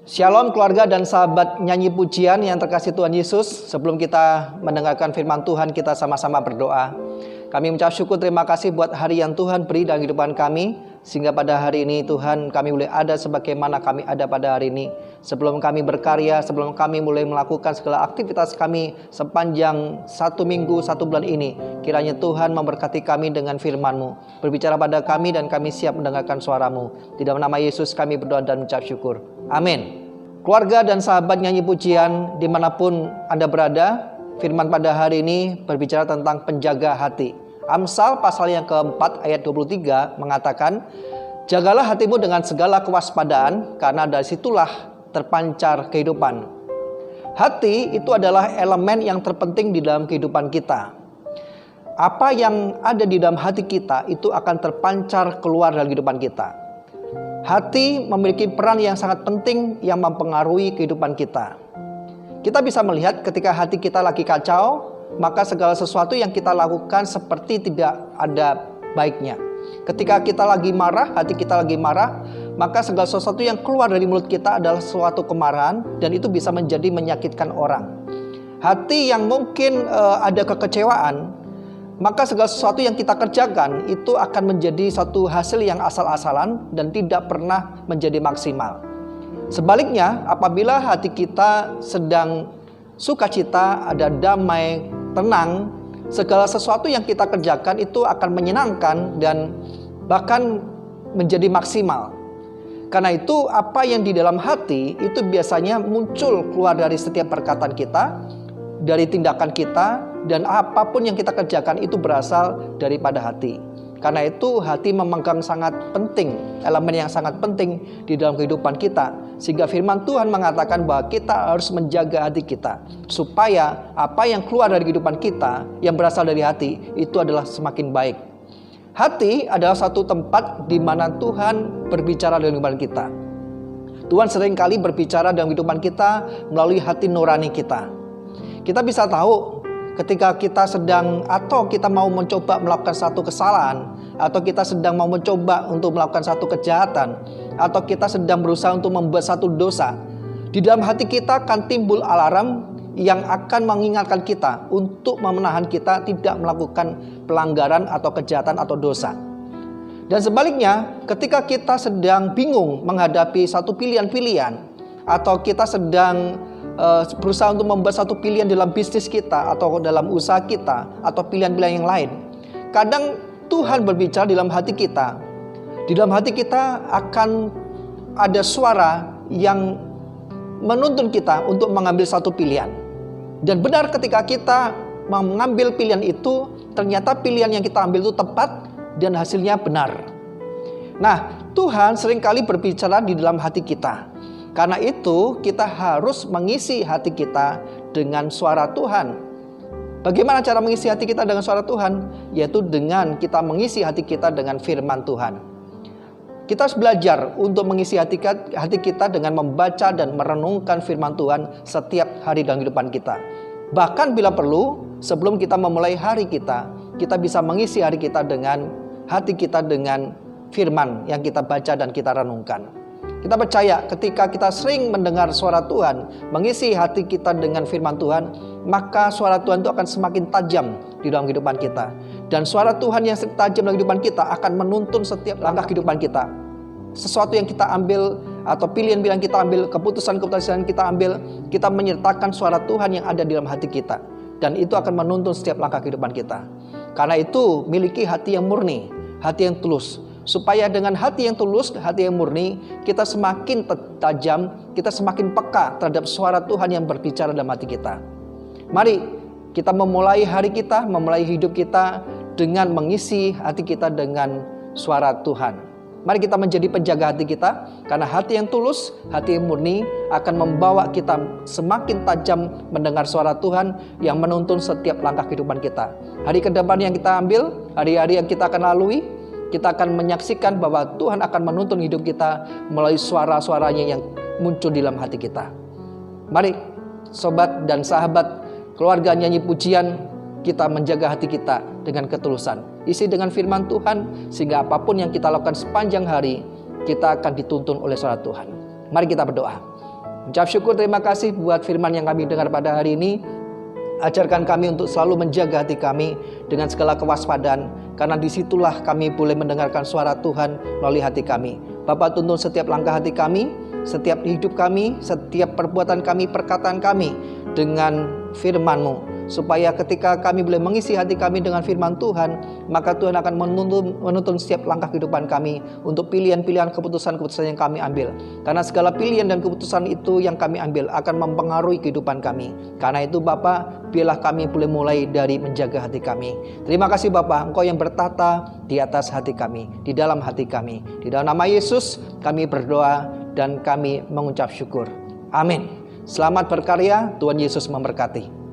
Shalom keluarga dan sahabat nyanyi pujian yang terkasih Tuhan Yesus. Sebelum kita mendengarkan firman Tuhan, kita sama-sama berdoa. Kami mengucap syukur, terima kasih buat hari yang Tuhan beri dalam kehidupan kami, sehingga pada hari ini Tuhan kami boleh ada sebagaimana kami ada pada hari ini. Sebelum kami berkarya, sebelum kami mulai melakukan segala aktivitas kami sepanjang 1 minggu, 1 bulan ini, kiranya Tuhan memberkati kami dengan firman-Mu. Berbicara pada kami dan kami siap mendengarkan suara-Mu. Di dalam nama Yesus kami berdoa dan mengucap syukur. Amin. Keluarga dan sahabat nyanyi pujian dimanapun Anda berada, firman pada hari ini berbicara tentang penjaga hati. Amsal pasal yang keempat ayat 23 mengatakan, jagalah hatimu dengan segala kewaspadaan, karena dari situlah terpancar kehidupan. Hati itu adalah elemen yang terpenting di dalam kehidupan kita. Apa yang ada di dalam hati kita itu akan terpancar keluar dari kehidupan kita. Hati memiliki peran yang sangat penting yang mempengaruhi kehidupan kita. Kita bisa melihat ketika hati kita lagi kacau, maka segala sesuatu yang kita lakukan seperti tidak ada baiknya. Ketika kita lagi marah, hati kita lagi marah, maka segala sesuatu yang keluar dari mulut kita adalah suatu kemarahan, dan itu bisa menjadi menyakitkan orang. Hati yang mungkin ada kekecewaan, maka segala sesuatu yang kita kerjakan itu akan menjadi satu hasil yang asal-asalan dan tidak pernah menjadi maksimal. Sebaliknya, apabila hati kita sedang sukacita, ada damai, tenang, segala sesuatu yang kita kerjakan itu akan menyenangkan dan bahkan menjadi maksimal. Karena itu, apa yang di dalam hati itu biasanya muncul keluar dari setiap perkataan kita, dari tindakan kita, dan apapun yang kita kerjakan itu berasal daripada hati. Karena itu hati memegang sangat penting, elemen yang sangat penting di dalam kehidupan kita. Sehingga firman Tuhan mengatakan bahwa kita harus menjaga hati kita, supaya apa yang keluar dari kehidupan kita yang berasal dari hati itu adalah semakin baik. Hati adalah satu tempat di mana Tuhan berbicara dalam kehidupan kita. Tuhan seringkali berbicara dalam kehidupan kita melalui hati nurani kita. Kita bisa tahu ketika kita sedang atau kita mau mencoba melakukan satu kesalahan, atau kita sedang mau mencoba untuk melakukan satu kejahatan, atau kita sedang berusaha untuk membuat satu dosa, di dalam hati kita akan timbul alarm yang akan mengingatkan kita untuk menahan kita tidak melakukan pelanggaran atau kejahatan atau dosa. Dan sebaliknya, ketika kita sedang bingung menghadapi satu pilihan-pilihan, atau kita sedang berusaha untuk membuat satu pilihan dalam bisnis kita atau dalam usaha kita atau pilihan-pilihan yang lain, kadang Tuhan berbicara di dalam hati kita. Di dalam hati kita akan ada suara yang menuntun kita untuk mengambil satu pilihan. Dan benar, ketika kita mengambil pilihan itu, ternyata pilihan yang kita ambil itu tepat dan hasilnya benar. Nah, Tuhan seringkali berbicara di dalam hati kita. Karena itu kita harus mengisi hati kita dengan suara Tuhan. Bagaimana cara mengisi hati kita dengan suara Tuhan? Yaitu dengan kita mengisi hati kita dengan firman Tuhan. Kita harus belajar untuk mengisi hati kita dengan membaca dan merenungkan firman Tuhan setiap hari dalam kehidupan kita. Bahkan bila perlu, sebelum kita memulai hari kita bisa mengisi hari kita dengan hati kita dengan firman yang kita baca dan kita renungkan. Kita percaya ketika kita sering mendengar suara Tuhan, mengisi hati kita dengan firman Tuhan, maka suara Tuhan itu akan semakin tajam di dalam kehidupan kita. Dan suara Tuhan yang tajam dalam kehidupan kita akan menuntun setiap langkah kehidupan kita. Sesuatu yang kita ambil atau pilihan-pilihan kita ambil, keputusan-keputusan kita ambil, kita menyertakan suara Tuhan yang ada di dalam hati kita. Dan itu akan menuntun setiap langkah kehidupan kita. Karena itu, miliki hati yang murni, hati yang tulus. Supaya dengan hati yang tulus, hati yang murni, kita semakin tajam, kita semakin peka terhadap suara Tuhan yang berbicara dalam hati kita. Mari kita memulai hari kita, memulai hidup kita dengan mengisi hati kita dengan suara Tuhan. Mari kita menjadi penjaga hati kita, karena hati yang tulus, hati yang murni akan membawa kita semakin tajam mendengar suara Tuhan yang menuntun setiap langkah kehidupan kita. Hari ke depan yang kita ambil, hari-hari yang kita akan lalui, kita akan menyaksikan bahwa Tuhan akan menuntun hidup kita melalui suara-suaranya yang muncul di dalam hati kita. Mari sobat dan sahabat keluarga nyanyi pujian, kita menjaga hati kita dengan ketulusan. Isi dengan firman Tuhan, sehingga apapun yang kita lakukan sepanjang hari, kita akan dituntun oleh suara Tuhan. Mari kita berdoa. Ucap syukur terima kasih buat firman yang kami dengar pada hari ini. Ajarkan kami untuk selalu menjaga hati kami dengan segala kewaspadaan, karena disitulah kami boleh mendengarkan suara Tuhan melalui hati kami. Bapa, tuntun setiap langkah hati kami, setiap hidup kami, setiap perbuatan kami, perkataan kami dengan firman-Mu, supaya ketika kami boleh mengisi hati kami dengan firman Tuhan, maka Tuhan akan menuntun setiap langkah kehidupan kami untuk pilihan-pilihan, keputusan-keputusan yang kami ambil. Karena segala pilihan dan keputusan itu yang kami ambil akan mempengaruhi kehidupan kami. Karena itu Bapa, biarlah kami boleh mulai dari menjaga hati kami. Terima kasih Bapa, Engkau yang bertata di atas hati kami, di dalam hati kami. Di dalam nama Yesus kami berdoa dan kami mengucap syukur. Amin. Selamat berkarya, Tuhan Yesus memberkati.